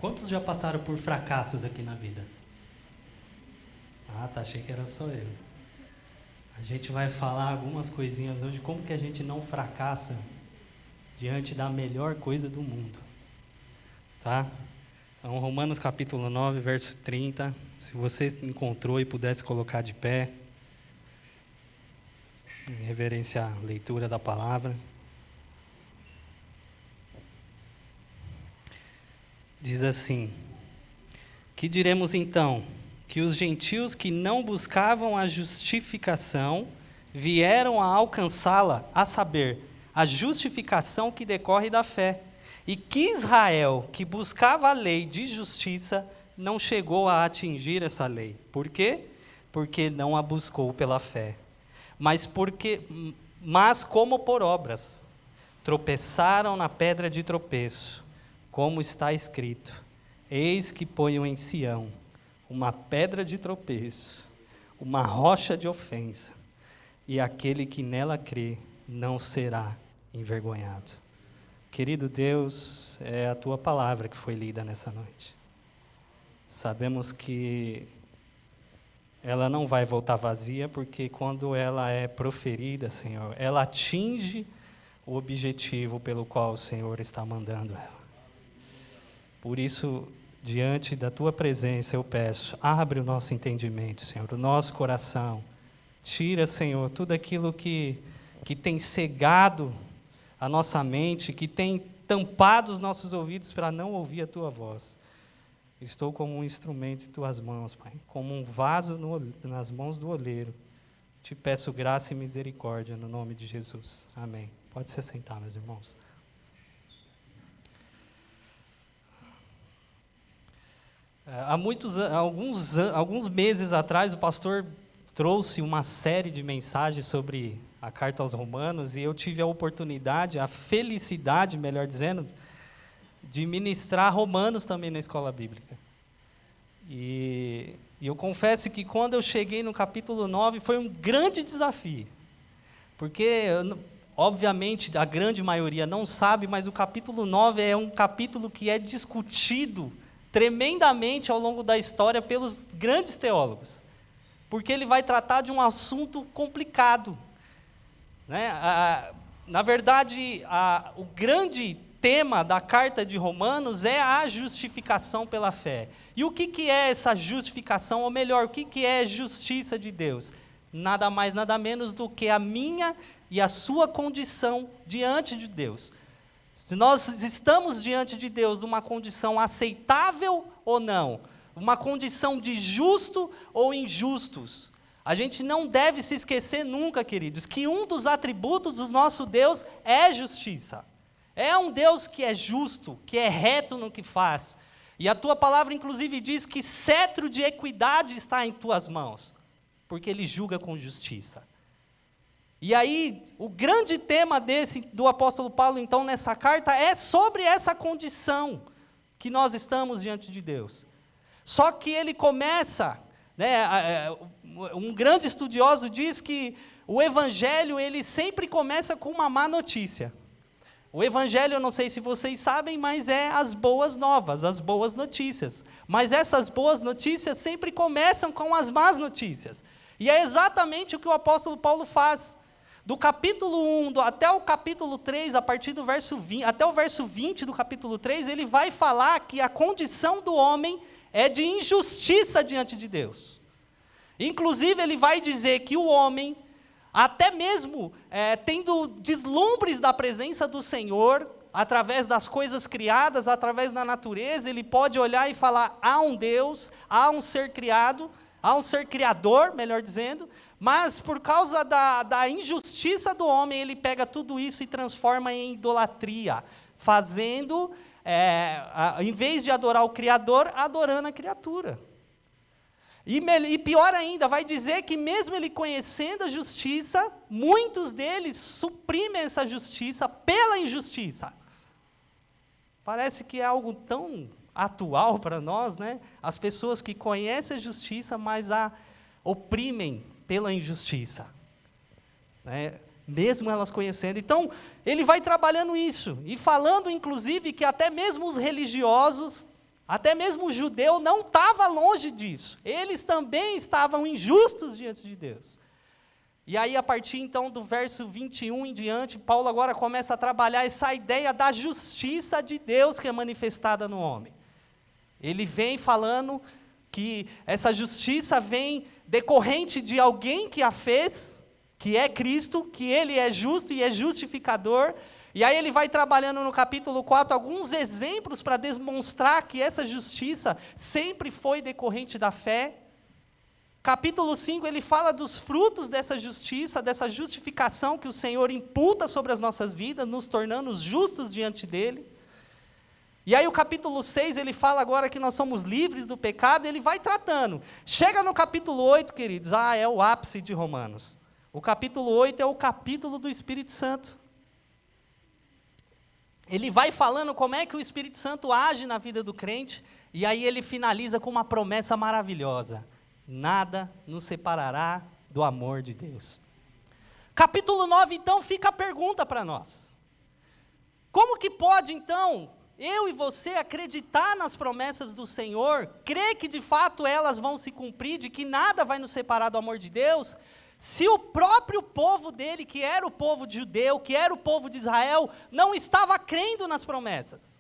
Quantos já passaram por fracassos aqui na vida? Ah, tá, achei que era só eu. A gente vai falar algumas coisinhas hoje, como que a gente não fracassa diante da melhor coisa do mundo. Tá? Então, Romanos capítulo 9, verso 30, se você encontrou e pudesse colocar de pé, em reverência à leitura da palavra. Diz assim: que diremos então? Que os gentios que não buscavam a justificação vieram a alcançá-la, a saber, a justificação que decorre da fé. E que Israel, que buscava a lei de justiça, não chegou a atingir essa lei. Por quê? Porque não a buscou pela fé. Mas como por obras, tropeçaram na pedra de tropeço, como está escrito: eis que ponho em Sião uma pedra de tropeço, uma rocha de ofensa, e aquele que nela crê não será envergonhado. Querido Deus, é a Tua palavra que foi lida nessa noite. Sabemos que ela não vai voltar vazia, porque quando ela é proferida, Senhor, ela atinge o objetivo pelo qual o Senhor está mandando ela. Por isso, diante da Tua presença, eu peço, abre o nosso entendimento, Senhor, o nosso coração. Tira, Senhor, tudo aquilo que tem cegado a nossa mente, que tem tampado os nossos ouvidos para não ouvir a Tua voz. Estou como um instrumento em Tuas mãos, Pai, como um vaso nas mãos do oleiro. Te peço graça e misericórdia no nome de Jesus. Amém. Pode se sentar, meus irmãos. Há alguns meses atrás, o pastor trouxe uma série de mensagens sobre a carta aos Romanos, e eu tive a oportunidade, a felicidade, melhor dizendo, de ministrar Romanos também na escola bíblica. E eu confesso que quando eu cheguei no capítulo 9, foi um grande desafio, porque, obviamente, a grande maioria não sabe, mas o capítulo 9 é um capítulo que é discutido tremendamente ao longo da história pelos grandes teólogos, porque ele vai tratar de um assunto complicado, né? Na verdade, o grande tema da carta de Romanos é a justificação pela fé. E o que é essa justificação, ou melhor, o que é justiça de Deus? Nada mais, nada menos do que a minha e a sua condição diante de Deus. Se nós estamos diante de Deus numa condição aceitável ou não, uma condição de justo ou injustos, a gente não deve se esquecer nunca, queridos, que um dos atributos do nosso Deus é justiça. É um Deus que é justo, que é reto no que faz. E a Tua palavra, inclusive, diz que cetro de equidade está em Tuas mãos, porque Ele julga com justiça. E aí, o grande tema do apóstolo Paulo, então, nessa carta, é sobre essa condição que nós estamos diante de Deus. Só que ele começa, né, um grande estudioso diz que o evangelho, ele sempre começa com uma má notícia. O evangelho, eu não sei se vocês sabem, mas é as boas novas, as boas notícias. Mas essas boas notícias sempre começam com as más notícias. E é exatamente o que o apóstolo Paulo faz. Do capítulo 1 até o capítulo 3, a partir do verso 20, até o verso 20 do capítulo 3, ele vai falar que a condição do homem é de injustiça diante de Deus. Inclusive, ele vai dizer que o homem, até mesmo tendo deslumbres da presença do Senhor, através das coisas criadas, através da natureza, ele pode olhar e falar: há um Deus, há um ser criado, há um ser criador, melhor dizendo, mas por causa da injustiça do homem, ele pega tudo isso e transforma em idolatria, fazendo, em vez de adorar o Criador, adorando a criatura. E pior ainda, vai dizer que mesmo ele conhecendo a justiça, muitos deles suprimem essa justiça pela injustiça. Parece que é algo tão atual para nós, né? As pessoas que conhecem a justiça, mas a oprimem pela injustiça, né? Mesmo elas conhecendo. Então, ele vai trabalhando isso, e falando, inclusive, que até mesmo os religiosos, Até mesmo o judeu não estava longe disso. Eles também estavam injustos diante de Deus. E aí, a partir então do verso 21 em diante, Paulo agora começa a trabalhar essa ideia da justiça de Deus que é manifestada no homem. Ele vem falando que essa justiça vem decorrente de alguém que a fez, que é Cristo, que ele é justo e é justificador. E aí ele vai trabalhando no capítulo 4 alguns exemplos para demonstrar que essa justiça sempre foi decorrente da fé. Capítulo 5 ele fala dos frutos dessa justiça, dessa justificação que o Senhor imputa sobre as nossas vidas, nos tornando justos diante dele. E aí o capítulo 6 ele fala agora que nós somos livres do pecado, ele vai tratando. Chega no capítulo 8, queridos, é o ápice de Romanos. O capítulo 8 é o capítulo do Espírito Santo. Ele vai falando como é que o Espírito Santo age na vida do crente, e aí ele finaliza com uma promessa maravilhosa: nada nos separará do amor de Deus. Capítulo 9, então, fica a pergunta para nós. Como que pode, então, eu e você acreditar nas promessas do Senhor, crer que de fato elas vão se cumprir, de que nada vai nos separar do amor de Deus, se o próprio povo dele, que era o povo judeu, que era o povo de Israel, não estava crendo nas promessas,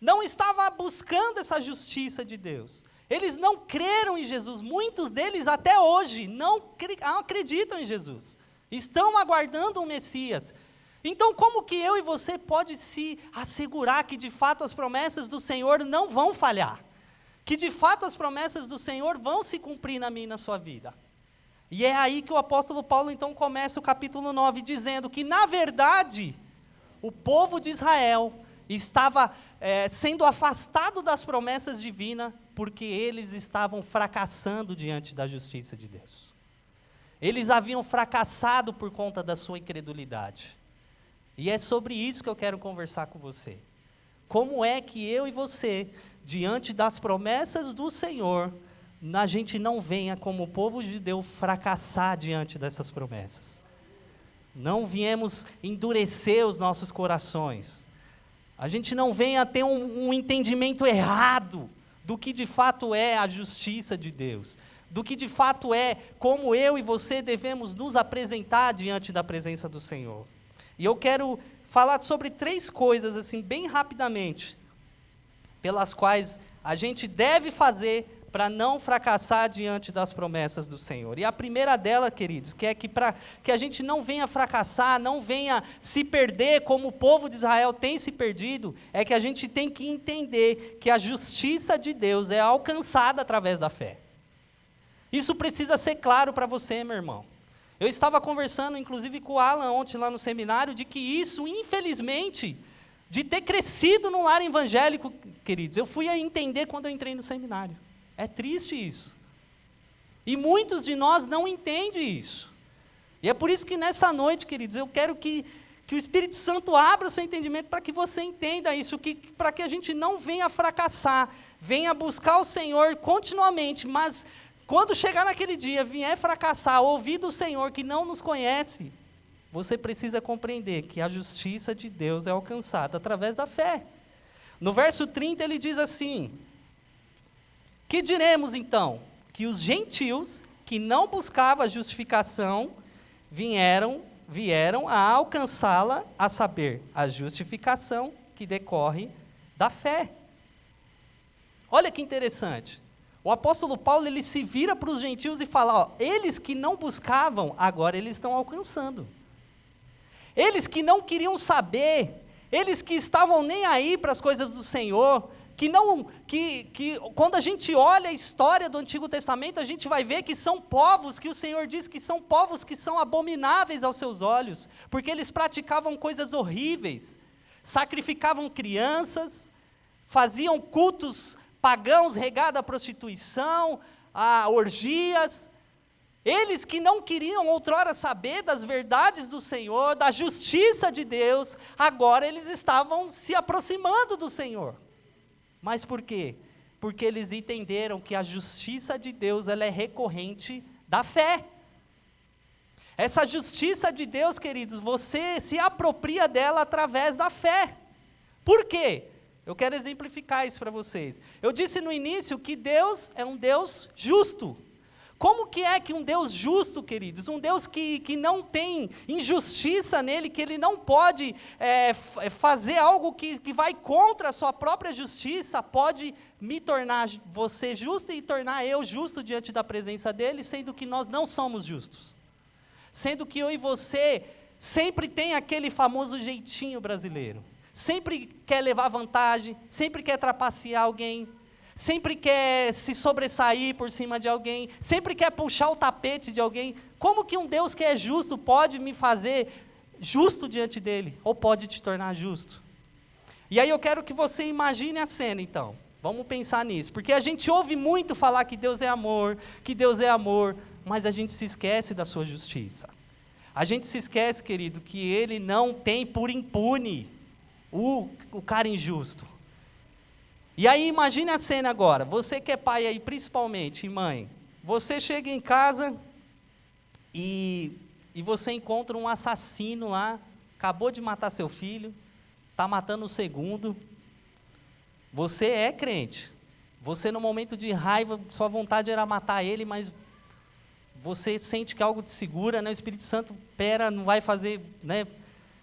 não estava buscando essa justiça de Deus? Eles não creram em Jesus, muitos deles até hoje não acreditam em Jesus, estão aguardando um Messias. Então como que eu e você pode se assegurar que de fato as promessas do Senhor não vão falhar? Que de fato as promessas do Senhor vão se cumprir na minha e na sua vida? E é aí que o apóstolo Paulo então começa o capítulo 9, dizendo que na verdade, o povo de Israel estava sendo afastado das promessas divinas, porque eles estavam fracassando diante da justiça de Deus. Eles haviam fracassado por conta da sua incredulidade. E é sobre isso que eu quero conversar com você. Como é que eu e você, diante das promessas do Senhor, a gente não venha, como o povo judeu, fracassar diante dessas promessas. Não viemos endurecer os nossos corações. A gente não venha ter um entendimento errado do que de fato é a justiça de Deus, do que de fato é como eu e você devemos nos apresentar diante da presença do Senhor. E eu quero falar sobre 3 coisas, assim, bem rapidamente, pelas quais a gente deve fazer para não fracassar diante das promessas do Senhor. E a primeira dela, queridos, que é para que a gente não venha fracassar, não venha se perder como o povo de Israel tem se perdido, é que a gente tem que entender que a justiça de Deus é alcançada através da fé. Isso precisa ser claro para você, meu irmão. Eu estava conversando, inclusive, com o Alan ontem lá no seminário, de que isso, infelizmente, de ter crescido num lar evangélico, queridos, eu fui a entender quando eu entrei no seminário. É triste isso. E muitos de nós não entendem isso. E é por isso que nessa noite, queridos, eu quero que o Espírito Santo abra o seu entendimento para que você entenda isso, para que a gente não venha fracassar, venha buscar o Senhor continuamente, mas quando chegar naquele dia, vier fracassar, ouvir do Senhor que não nos conhece, você precisa compreender que a justiça de Deus é alcançada através da fé. No verso 30 ele diz assim: que diremos então? Que os gentios que não buscavam a justificação vieram a alcançá-la, a saber, a justificação que decorre da fé. Olha que interessante. O apóstolo Paulo, ele se vira para os gentios e fala, eles que não buscavam, agora eles estão alcançando. Eles que não queriam saber, eles que estavam nem aí para as coisas do Senhor, que quando a gente olha a história do Antigo Testamento, a gente vai ver que são povos, que o Senhor diz que são povos que são abomináveis aos seus olhos, porque eles praticavam coisas horríveis, sacrificavam crianças, faziam cultos pagãos regados à prostituição, a orgias. Eles que não queriam outrora saber das verdades do Senhor, da justiça de Deus, agora eles estavam se aproximando do Senhor. Mas por quê? Porque eles entenderam que a justiça de Deus, ela é recorrente da fé. Essa justiça de Deus, queridos, você se apropria dela através da fé. Por quê? Eu quero exemplificar isso para vocês. Eu disse no início que Deus é um Deus justo. Como que é que um Deus justo, queridos, um Deus que não tem injustiça nele, que ele não pode fazer algo que vai contra a sua própria justiça, pode me tornar você justo e tornar eu justo diante da presença dele, sendo que nós não somos justos. Sendo que eu e você sempre tem aquele famoso jeitinho brasileiro. Sempre quer levar vantagem, sempre quer trapacear alguém, sempre quer se sobressair por cima de alguém, sempre quer puxar o tapete de alguém. Como que um Deus que é justo pode me fazer justo diante dele? Ou pode te tornar justo? E aí eu quero que você imagine a cena então. Vamos pensar nisso. Porque a gente ouve muito falar que Deus é amor, mas a gente se esquece da sua justiça. A gente se esquece, querido, que ele não tem por impune o cara injusto. E aí imagine a cena agora, você que é pai aí principalmente, e mãe, você chega em casa e você encontra um assassino lá, acabou de matar seu filho, está matando o segundo, você é crente, você no momento de raiva, sua vontade era matar ele, mas você sente que algo te segura, né? O Espírito Santo, não vai fazer, né,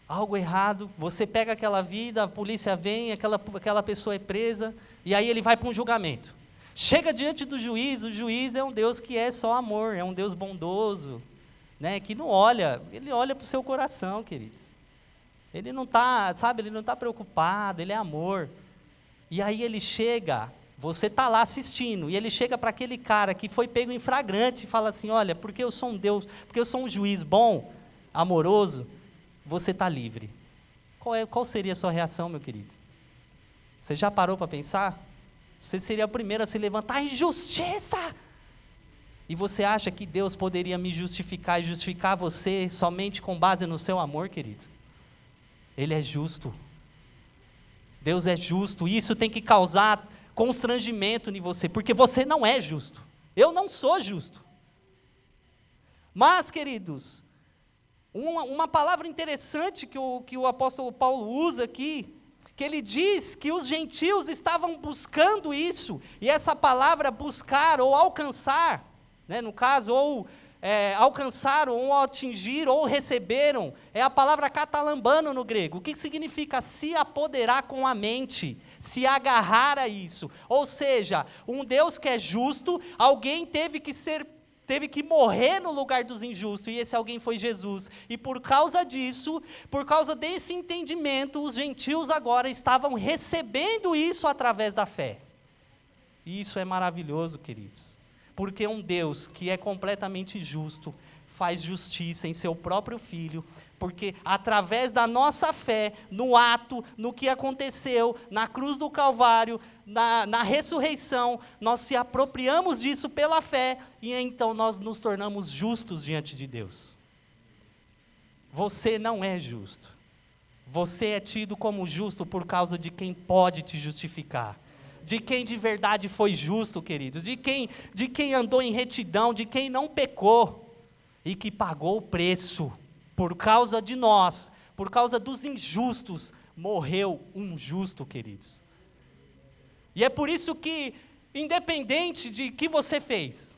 algo errado, você pega aquela vida, a polícia vem, aquela pessoa é presa, e aí ele vai para um julgamento. Chega diante do juiz, o juiz é um Deus que é só amor, é um Deus bondoso, né, que não olha, ele olha para o seu coração, queridos. Ele não está, ele não está preocupado, ele é amor. E aí ele chega, você está lá assistindo, e ele chega para aquele cara que foi pego em flagrante e fala assim, olha, porque eu sou um Deus, porque eu sou um juiz bom, amoroso, você está livre. Qual seria a sua reação, meu querido? Você já parou para pensar? Você seria o primeiro a se levantar, injustiça! E você acha que Deus poderia me justificar e justificar você somente com base no seu amor, querido? Ele é justo. Deus é justo, e isso tem que causar constrangimento em você, porque você não é justo. Eu não sou justo. Mas, queridos, uma palavra interessante que o apóstolo Paulo usa aqui, que ele diz que os gentios estavam buscando isso, e essa palavra buscar ou alcançar, né, no caso, ou alcançaram, ou atingir, ou receberam, é a palavra catalambano no grego, que significa se apoderar com a mente, se agarrar a isso, ou seja, um Deus que é justo, alguém teve que morrer no lugar dos injustos, e esse alguém foi Jesus, e por causa disso, por causa desse entendimento, os gentios agora estavam recebendo isso através da fé, e isso é maravilhoso, queridos, porque um Deus que é completamente justo, faz justiça em seu próprio Filho, porque através da nossa fé, no ato, no que aconteceu, na cruz do Calvário, na ressurreição, nós se apropriamos disso pela fé, e então nós nos tornamos justos diante de Deus. Você não é justo, você é tido como justo por causa de quem pode te justificar, de quem de verdade foi justo, queridos, de quem andou em retidão, de quem não pecou, e que pagou o preço, por causa de nós, por causa dos injustos, morreu um justo, queridos. E é por isso que, independente de que você fez,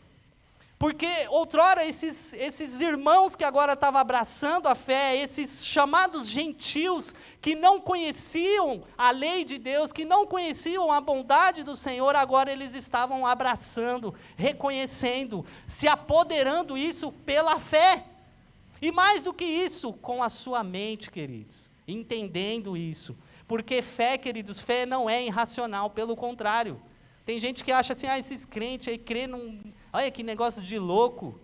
porque outrora esses irmãos que agora estavam abraçando a fé, esses chamados gentios, que não conheciam a lei de Deus, que não conheciam a bondade do Senhor, agora eles estavam abraçando, reconhecendo, se apoderando isso pela fé. E mais do que isso, com a sua mente, queridos, entendendo isso, porque fé, queridos, fé não é irracional, pelo contrário, tem gente que acha assim, esses crentes aí, crê olha que negócio de louco,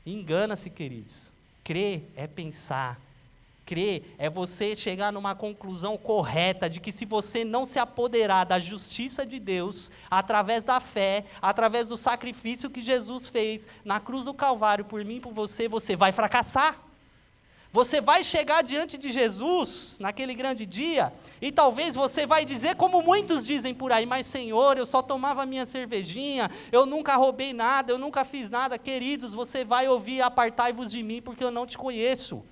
engana-se, queridos, crer é pensar, crer é você chegar numa conclusão correta, de que se você não se apoderar da justiça de Deus, através da fé, através do sacrifício que Jesus fez, na cruz do Calvário, por mim e por você, você vai fracassar, você vai chegar diante de Jesus, naquele grande dia, e talvez você vai dizer, como muitos dizem por aí, mas Senhor, eu só tomava minha cervejinha, eu nunca roubei nada, eu nunca fiz nada, queridos, você vai ouvir, apartai-vos de mim, porque eu não te conheço.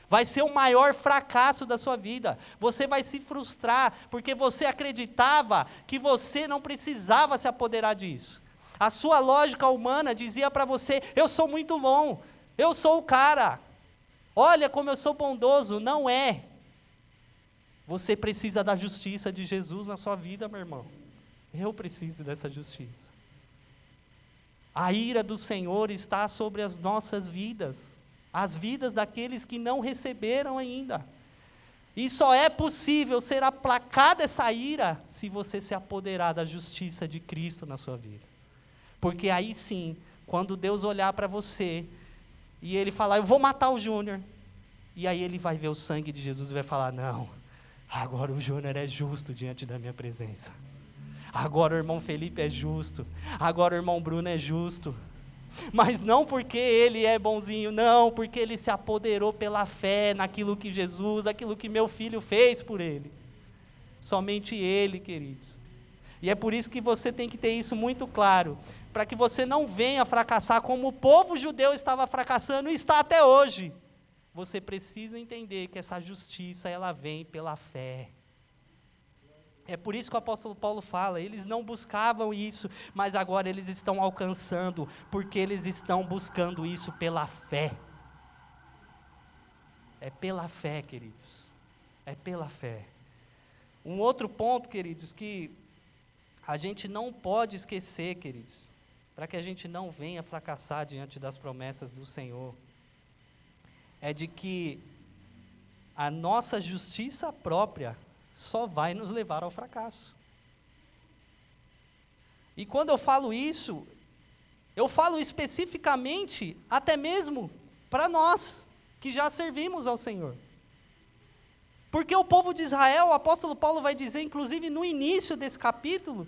Vai ser o maior fracasso da sua vida. Você vai se frustrar, porque você acreditava que você não precisava se apoderar disso. A sua lógica humana dizia para você: eu sou muito bom, eu sou o cara, olha como eu sou bondoso. Não é. Você precisa da justiça de Jesus na sua vida, meu irmão. Eu preciso dessa justiça. A ira do Senhor está sobre as nossas vidas, as vidas daqueles que não receberam ainda. E só é possível ser aplacada essa ira se você se apoderar da justiça de Cristo na sua vida. Porque aí sim, quando Deus olhar para você e Ele falar: eu vou matar o Júnior, e aí Ele vai ver o sangue de Jesus e vai falar: não, agora o Júnior é justo diante da minha presença. Agora o irmão Felipe é justo, agora o irmão Bruno é justo, mas não porque ele é bonzinho, não, porque ele se apoderou pela fé naquilo que Jesus, aquilo que meu filho fez por ele, somente ele, queridos. E é por isso que você tem que ter isso muito claro, para que você não venha fracassar como o povo judeu estava fracassando e está até hoje. Você precisa entender que essa justiça, ela vem pela fé. É por isso que o apóstolo Paulo fala: eles não buscavam isso, mas agora eles estão alcançando, porque eles estão buscando isso pela fé. É pela fé, queridos, é pela fé. Um outro ponto, queridos, que a gente não pode esquecer, queridos, para que a gente não venha fracassar diante das promessas do Senhor, é de que a nossa justiça própria só vai nos levar ao fracasso. E quando eu falo isso, eu falo especificamente até mesmo para nós, que já servimos ao Senhor. Porque o povo de Israel, o apóstolo Paulo vai dizer, inclusive no início desse capítulo,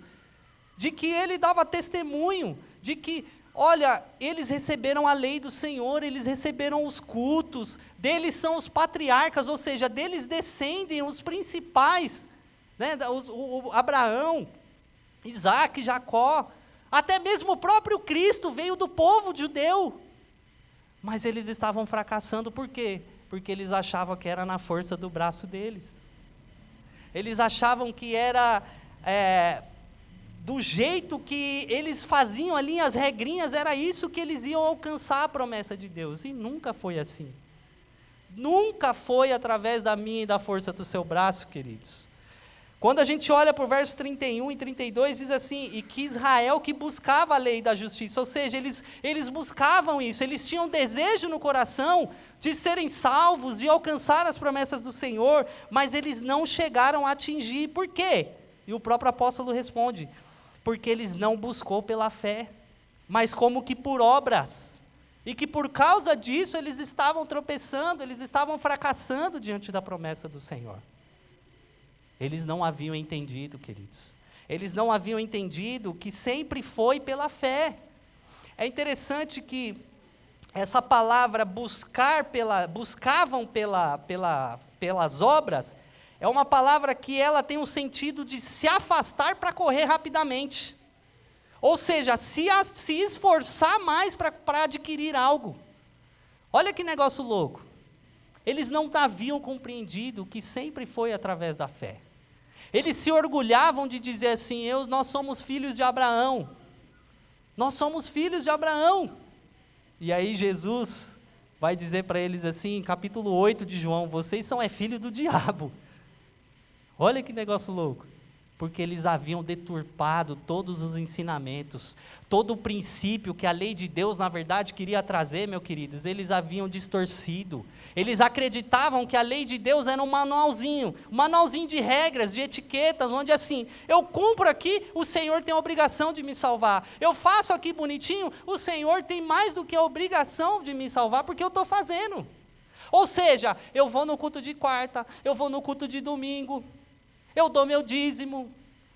de que ele dava testemunho, de que, olha, eles receberam a lei do Senhor, eles receberam os cultos, deles são os patriarcas, ou seja, deles descendem os principais, né, Abraão, Isaac, Jacó, até mesmo o próprio Cristo veio do povo judeu, mas eles estavam fracassando. Por quê? Porque eles achavam que era na força do braço deles, eles achavam que era do jeito que eles faziam ali, as regrinhas, era isso que eles iam alcançar a promessa de Deus, e nunca foi assim, nunca foi através da minha e da força do seu braço, queridos. Quando a gente olha para o verso 31 e 32, diz assim: e que Israel que buscava a lei da justiça, ou seja, eles buscavam isso, eles tinham desejo no coração de serem salvos, de alcançar as promessas do Senhor, mas eles não chegaram a atingir. Por quê? E o próprio apóstolo responde: porque eles não buscou pela fé, mas como que por obras, e que por causa disso eles estavam tropeçando, eles estavam fracassando diante da promessa do Senhor. Eles não haviam entendido, queridos, eles não haviam entendido que sempre foi pela fé. É interessante que essa palavra buscavam pelas obras, é uma palavra que ela tem um sentido de se afastar para correr rapidamente, ou seja, se esforçar mais para adquirir algo. Olha que negócio louco, eles não haviam compreendido que sempre foi através da fé. Eles se orgulhavam de dizer assim: nós somos filhos de Abraão, nós somos filhos de Abraão. E aí Jesus vai dizer para eles assim, em capítulo 8 de João: vocês são filhos do diabo. Olha que negócio louco, porque eles haviam deturpado todos os ensinamentos, todo o princípio que a lei de Deus na verdade queria trazer, meus queridos, eles haviam distorcido. Eles acreditavam que a lei de Deus era um manualzinho de regras, de etiquetas, onde assim, eu cumpro aqui, o Senhor tem a obrigação de me salvar, eu faço aqui bonitinho, o Senhor tem mais do que a obrigação de me salvar, porque eu estou fazendo. Ou seja, eu vou no culto de quarta, eu vou no culto de domingo, eu dou meu dízimo,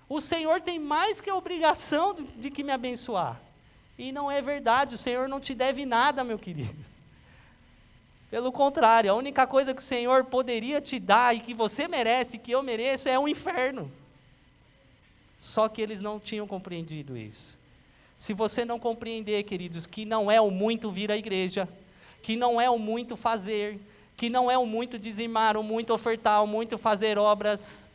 o Senhor tem mais que a obrigação de que me abençoar. E não é verdade, o Senhor não te deve nada, meu querido. Pelo contrário, a única coisa que o Senhor poderia te dar, e que você merece, que eu mereço, é o inferno. Só que eles não tinham compreendido isso. Se você não compreender, queridos, que não é o muito vir à igreja, que não é o muito fazer, que não é o muito dizimar, o muito ofertar, o muito fazer obras.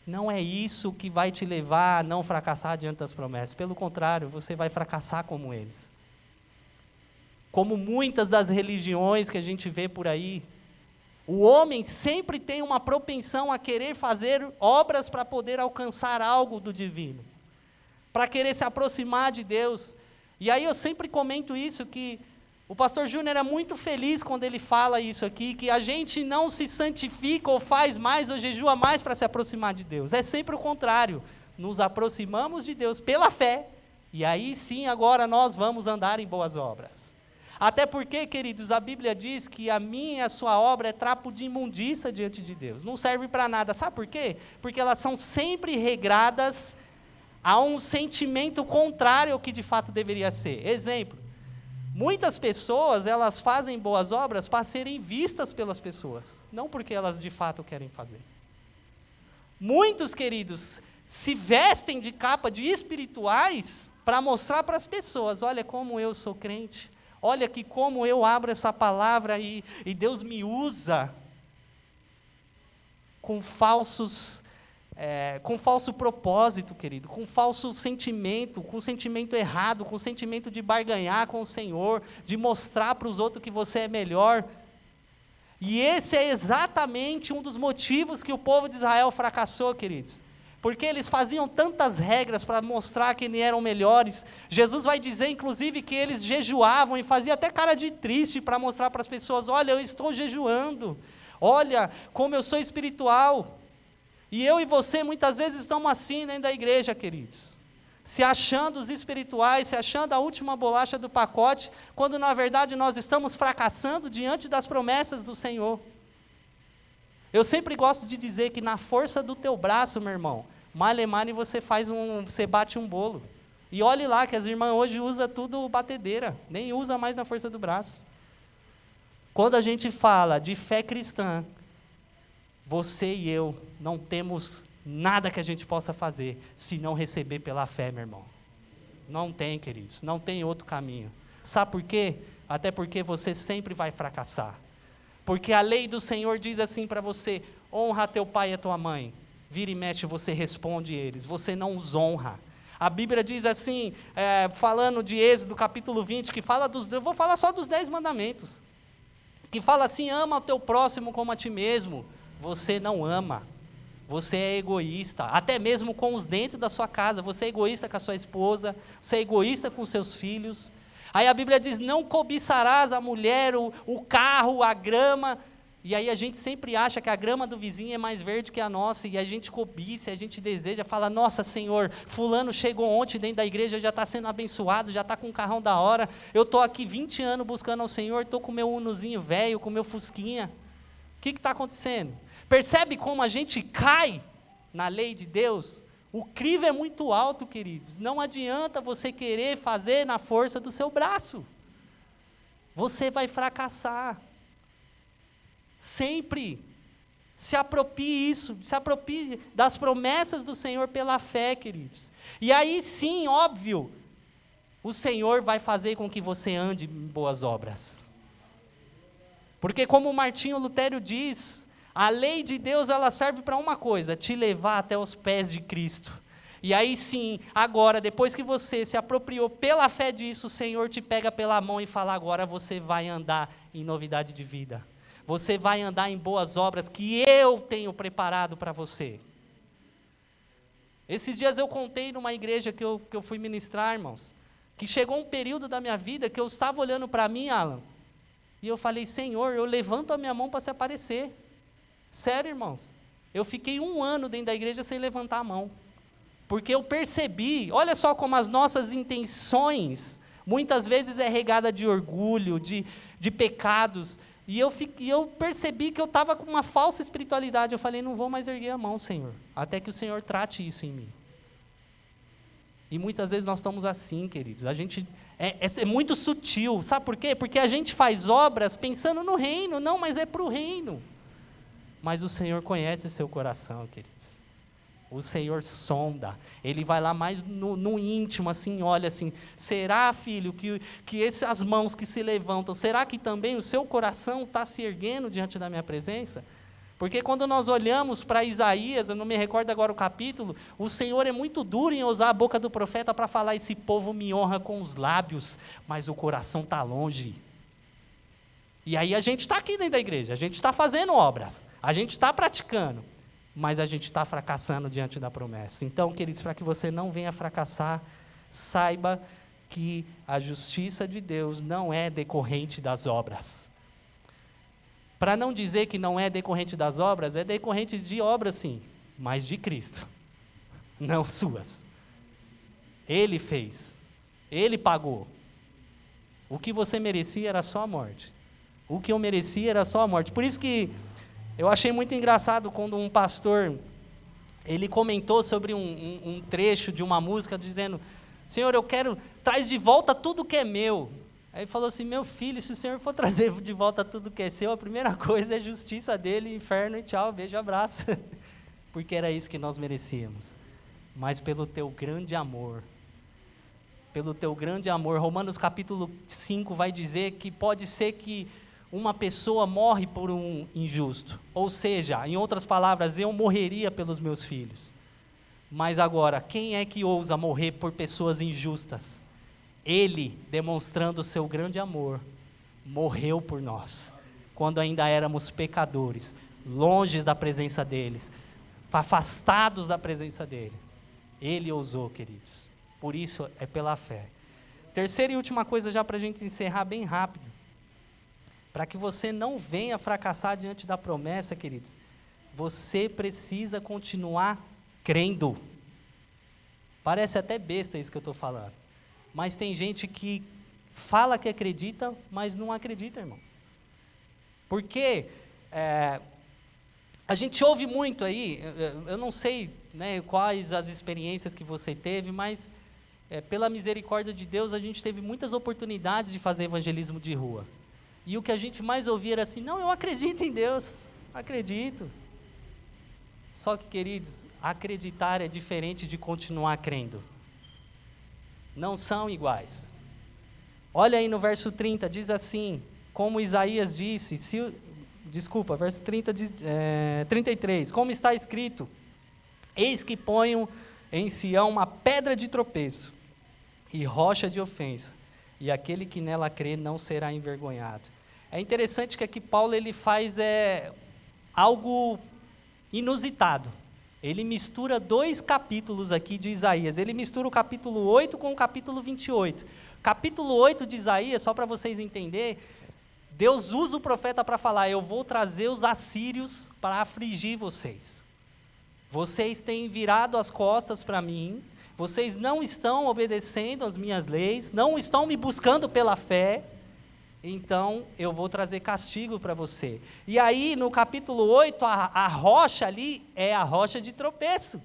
Não é isso que vai te levar a não fracassar diante das promessas. Pelo contrário, você vai fracassar como eles. Como muitas das religiões que a gente vê por aí, o homem sempre tem uma propensão a querer fazer obras para poder alcançar algo do divino, para querer se aproximar de Deus. E aí eu sempre comento isso, que o pastor Júnior é muito feliz quando ele fala isso aqui, que a gente não se santifica ou faz mais ou jejua mais para se aproximar de Deus. É sempre o contrário, nos aproximamos de Deus pela fé, e aí sim agora nós vamos andar em boas obras. Até porque, queridos, a Bíblia diz que a minha e a sua obra é trapo de imundícia diante de Deus, não serve para nada. Sabe por quê? Porque elas são sempre regradas a um sentimento contrário ao que de fato deveria ser. Exemplo, muitas pessoas, elas fazem boas obras para serem vistas pelas pessoas, não porque elas de fato querem fazer. Muitos, queridos, se vestem de capa de espirituais para mostrar para as pessoas, olha como eu sou crente, olha que como eu abro essa palavra e Deus me usa com falso propósito, querido, com falso sentimento, com sentimento errado, com sentimento de barganhar com o Senhor, de mostrar para os outros que você é melhor. E esse é exatamente um dos motivos que o povo de Israel fracassou, queridos. Porque eles faziam tantas regras para mostrar que eles eram melhores. Jesus vai dizer, inclusive, que eles jejuavam e faziam até cara de triste para mostrar para as pessoas, olha, eu estou jejuando, olha como eu sou espiritual. E eu e você muitas vezes estamos assim dentro da igreja, queridos, se achando os espirituais, se achando a última bolacha do pacote, quando na verdade nós estamos fracassando diante das promessas do Senhor. Eu sempre gosto de dizer que na força do teu braço, meu irmão, male você bate um bolo. E olhe lá que as irmãs hoje usam tudo batedeira, nem usa mais na força do braço. Quando a gente fala de fé cristã, você e eu não temos nada que a gente possa fazer se não receber pela fé, meu irmão. Não tem, queridos, não tem outro caminho. Sabe por quê? Até porque você sempre vai fracassar. Porque a lei do Senhor diz assim para você, honra teu pai e a tua mãe. Vira e mexe, você responde eles, você não os honra. A Bíblia diz assim, falando de Êxodo capítulo 20, que fala eu vou falar só dos 10 mandamentos, que fala assim, ama o teu próximo como a ti mesmo. Você não ama, você é egoísta, até mesmo com os dentro da sua casa, você é egoísta com a sua esposa, você é egoísta com os seus filhos. Aí a Bíblia diz, não cobiçarás a mulher, o carro, a grama, e aí a gente sempre acha que a grama do vizinho é mais verde que a nossa, e a gente cobiça, a gente deseja, fala, nossa Senhor, fulano chegou ontem dentro da igreja, já está sendo abençoado, já está com um carrão da hora, eu estou aqui 20 anos buscando ao Senhor, estou com o meu unozinho velho, com o meu fusquinha. O que está acontecendo? Percebe como a gente cai na lei de Deus? O crivo é muito alto, queridos. Não adianta você querer fazer na força do seu braço. Você vai fracassar. Sempre. Se aproprie das promessas do Senhor pela fé, queridos. E aí sim, óbvio, o Senhor vai fazer com que você ande em boas obras. Porque como Martinho Lutero diz, a lei de Deus ela serve para uma coisa, te levar até os pés de Cristo. E aí sim, agora, depois que você se apropriou pela fé disso, o Senhor te pega pela mão e fala, agora você vai andar em novidade de vida. Você vai andar em boas obras que eu tenho preparado para você. Esses dias eu contei numa igreja que eu fui ministrar, irmãos, que chegou um período da minha vida que eu estava olhando para mim, Alan, e eu falei, Senhor, eu levanto a minha mão para se aparecer. Sério, irmãos, eu fiquei 1 ano dentro da igreja sem levantar a mão, porque eu percebi, olha só como as nossas intenções, muitas vezes é regada de orgulho, de pecados, e eu percebi que eu estava com uma falsa espiritualidade, eu falei, não vou mais erguer a mão, Senhor, até que o Senhor trate isso em mim. E muitas vezes nós estamos assim, queridos, a gente é muito sutil, sabe por quê? Porque a gente faz obras pensando no reino, não, mas é para o reino. Mas o Senhor conhece seu coração, queridos. O Senhor sonda, Ele vai lá mais no íntimo, assim, olha assim, será, filho, que essas mãos que se levantam, será que também o seu coração está se erguendo diante da minha presença? Porque quando nós olhamos para Isaías, eu não me recordo agora o capítulo, o Senhor é muito duro em usar a boca do profeta para falar, esse povo me honra com os lábios, mas o coração está longe. E aí a gente está aqui dentro da igreja, a gente está fazendo obras, a gente está praticando, mas a gente está fracassando diante da promessa. Então, queridos, para que você não venha fracassar, saiba que a justiça de Deus não é decorrente das obras. Para não dizer que não é decorrente das obras, é decorrente de obras sim, mas de Cristo, não suas. Ele fez, Ele pagou. O que você merecia era só a morte. O que eu merecia era só a morte. Por isso que eu achei muito engraçado quando um pastor, ele comentou sobre um trecho de uma música, dizendo, Senhor, traz de volta tudo que é meu. Aí ele falou assim, meu filho, se o Senhor for trazer de volta tudo que é seu, a primeira coisa é justiça dele, inferno e tchau, beijo, abraço. Porque era isso que nós merecíamos. Mas pelo teu grande amor, Romanos capítulo 5 vai dizer que pode ser que uma pessoa morre por um injusto, ou seja, em outras palavras, eu morreria pelos meus filhos, mas agora, quem é que ousa morrer por pessoas injustas? Ele, demonstrando o seu grande amor, morreu por nós, quando ainda éramos pecadores, longe da presença deles, afastados da presença dele, ele ousou, queridos, por isso é pela fé. Terceira e última coisa, já para a gente encerrar bem rápido, para que você não venha fracassar diante da promessa, queridos, você precisa continuar crendo. Parece até besta isso que eu estou falando, mas tem gente que fala que acredita, mas não acredita, irmãos. Porque a gente ouve muito aí, eu não sei, né, quais as experiências que você teve, mas pela misericórdia de Deus, a gente teve muitas oportunidades de fazer evangelismo de rua. E o que a gente mais ouvia era assim, não, eu acredito em Deus, acredito. Só que, queridos, acreditar é diferente de continuar crendo. Não são iguais. Olha aí no verso 30, diz assim, como Isaías disse, verso 33, como está escrito, eis que ponho em Sião uma pedra de tropeço e rocha de ofensa, e aquele que nela crê não será envergonhado. É interessante que aqui Paulo ele faz algo inusitado. Ele mistura 2 capítulos aqui de Isaías. Ele mistura o capítulo 8 com o capítulo 28. Capítulo 8 de Isaías, só para vocês entenderem, Deus usa o profeta para falar, eu vou trazer os assírios para afligir vocês. Vocês têm virado as costas para mim, vocês não estão obedecendo às minhas leis, não estão me buscando pela fé, então eu vou trazer castigo para você. E aí no capítulo 8, a rocha ali é a rocha de tropeço.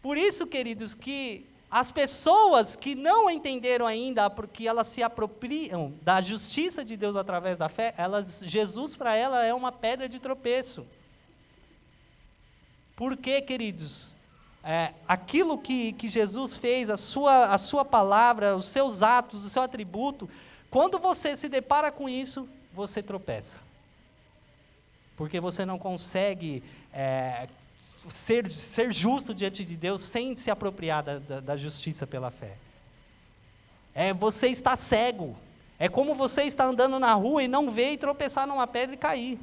Por isso, queridos, que as pessoas que não entenderam ainda, porque elas se apropriam da justiça de Deus através da fé, Jesus para ela é uma pedra de tropeço. Por quê, queridos? Aquilo que Jesus fez, a sua palavra, os seus atos, o seu atributo, quando você se depara com isso, você tropeça. Porque você não consegue ser justo diante de Deus sem se apropriar da justiça pela fé. Você está cego. É como você está andando na rua e não vê e tropeçar numa pedra e cair.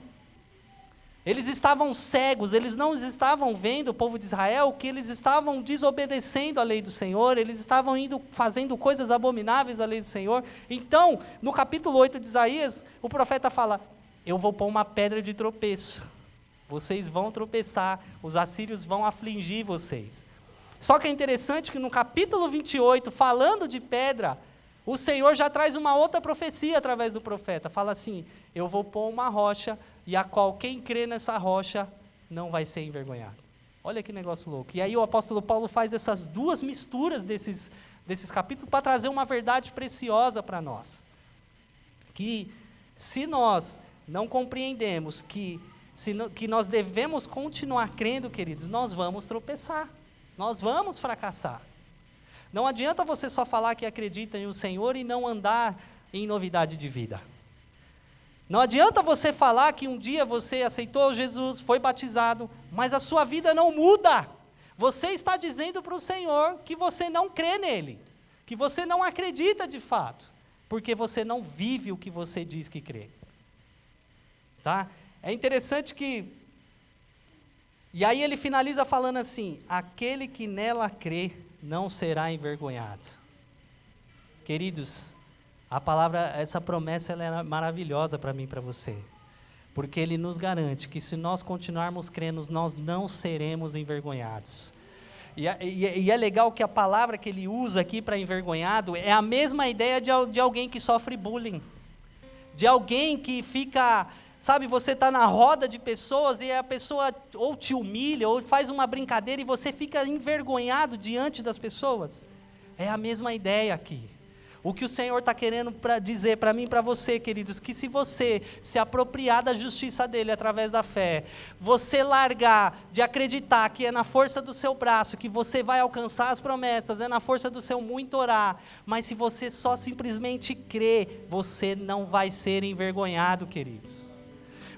Eles estavam cegos, eles não estavam vendo, o povo de Israel, que eles estavam desobedecendo a lei do Senhor, eles estavam fazendo coisas abomináveis à lei do Senhor. Então, no capítulo 8 de Isaías, o profeta fala, eu vou pôr uma pedra de tropeço, vocês vão tropeçar, os assírios vão afligir vocês. Só que é interessante que no capítulo 28, falando de pedra, o Senhor já traz uma outra profecia através do profeta, fala assim, eu vou pôr uma rocha, e a qual quem crê nessa rocha não vai ser envergonhado. Olha que negócio louco. E aí o apóstolo Paulo faz essas 2 misturas desses capítulos para trazer uma verdade preciosa para nós. Que se nós não compreendemos que que nós devemos continuar crendo, queridos, nós vamos tropeçar, nós vamos fracassar. Não adianta você só falar que acredita em o Senhor e não andar em novidade de vida. Não adianta você falar que um dia você aceitou Jesus, foi batizado, mas a sua vida não muda. Você está dizendo para o Senhor que você não crê nele, que você não acredita de fato, porque você não vive o que você diz que crê. Tá? É interessante que... E aí ele finaliza falando assim: aquele que nela crê não será envergonhado. Queridos, essa promessa ela é maravilhosa para mim e para você, porque ele nos garante que se nós continuarmos crendo, nós não seremos envergonhados. E é legal que a palavra que ele usa aqui para envergonhado é a mesma ideia de alguém que sofre bullying, de alguém que fica, sabe, você está na roda de pessoas e a pessoa ou te humilha ou faz uma brincadeira e você fica envergonhado diante das pessoas. É a mesma ideia aqui. O que o Senhor está querendo dizer para mim e para você, queridos, que se você se apropriar da justiça dEle através da fé, você largar de acreditar que é na força do seu braço que você vai alcançar as promessas, é na força do seu muito orar, mas se você só simplesmente crer, você não vai ser envergonhado, queridos.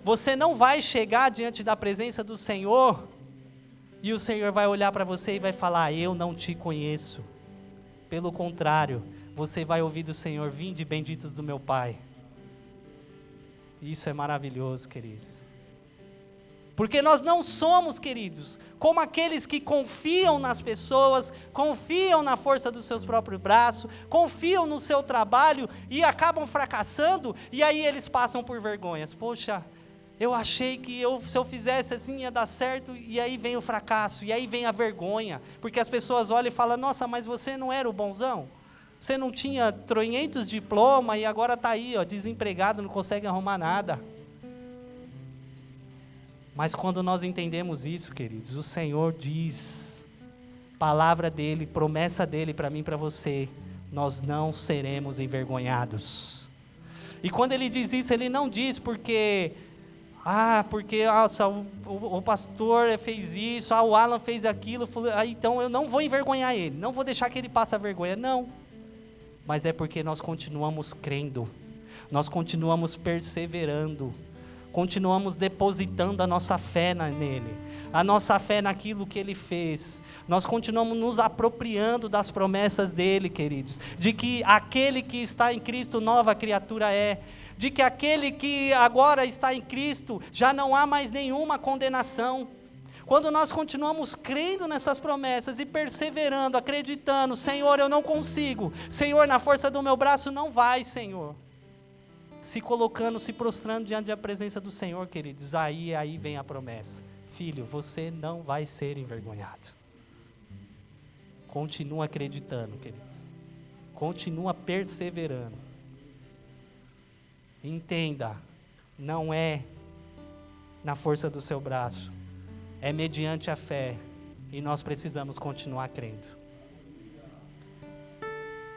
Você não vai chegar diante da presença do Senhor e o Senhor vai olhar para você e vai falar: eu não te conheço. Pelo contrário, você vai ouvir do Senhor: vinde benditos do meu Pai. Isso é maravilhoso, queridos. Porque nós não somos, queridos, como aqueles que confiam nas pessoas, confiam na força dos seus próprios braços, confiam no seu trabalho e acabam fracassando, e aí eles passam por vergonhas. Poxa, eu achei que se eu fizesse assim ia dar certo, e aí vem o fracasso, e aí vem a vergonha, porque as pessoas olham e falam: nossa, mas você não era o bonzão? Você não tinha 300 diplomas e agora está aí, ó, desempregado, não consegue arrumar nada. Mas quando nós entendemos isso, queridos, o Senhor diz, palavra dEle, promessa dEle para mim e para você, nós não seremos envergonhados. E quando Ele diz isso, Ele não diz porque nossa, o pastor fez isso, o Alan fez aquilo, então eu não vou envergonhar ele, não vou deixar que ele passe a vergonha, não. Mas é porque nós continuamos crendo, nós continuamos perseverando, continuamos depositando a nossa fé nele, a nossa fé naquilo que ele fez, nós continuamos nos apropriando das promessas dele, queridos, de que aquele que está em Cristo nova criatura é, de que aquele que agora está em Cristo já não há mais nenhuma condenação. Quando nós continuamos crendo nessas promessas e perseverando, acreditando: Senhor, eu não consigo, Senhor, na força do meu braço não vai, Senhor. Se colocando, se prostrando diante da presença do Senhor, queridos, aí vem a promessa: filho, você não vai ser envergonhado. Continua acreditando, queridos, continua perseverando. Entenda, não é na força do seu braço, é mediante a fé, e nós precisamos continuar crendo.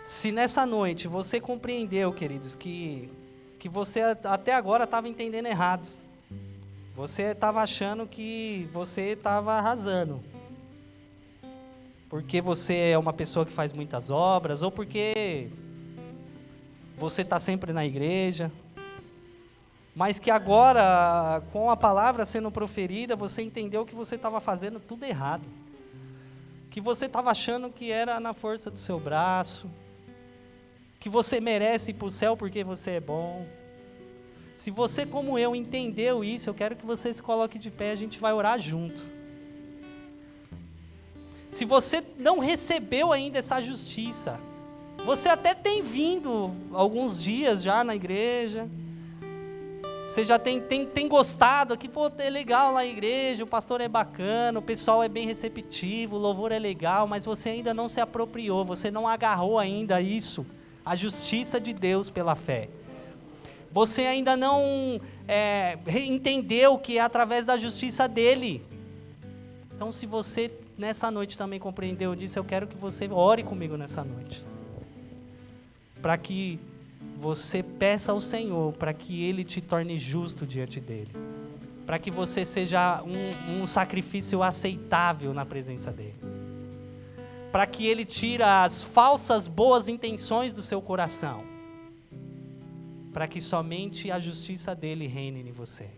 Se nessa noite você compreendeu, queridos, que você até agora estava entendendo errado, você estava achando que você estava arrasando, porque você é uma pessoa que faz muitas obras, ou porque você está sempre na igreja, mas que agora, com a palavra sendo proferida, você entendeu que você estava fazendo tudo errado, que você estava achando que era na força do seu braço, que você merece ir para o céu porque você é bom. Se você, como eu, entendeu isso, eu quero que você se coloque de pé, a gente vai orar junto. Se você não recebeu ainda essa justiça, você até tem vindo alguns dias já na igreja, você já tem gostado aqui, pô, é legal lá na igreja, o pastor é bacana, o pessoal é bem receptivo, o louvor é legal, mas você ainda não se apropriou, você não agarrou ainda isso, a justiça de Deus pela fé. Você ainda não entendeu que é através da justiça dele. Então, se você nessa noite também compreendeu disso, eu quero que você ore comigo nessa noite, para que você peça ao Senhor para que Ele te torne justo diante dEle. para que você seja um sacrifício aceitável na presença dele, para que ele tire as falsas boas intenções do seu coração, para que somente a justiça dele reine em você.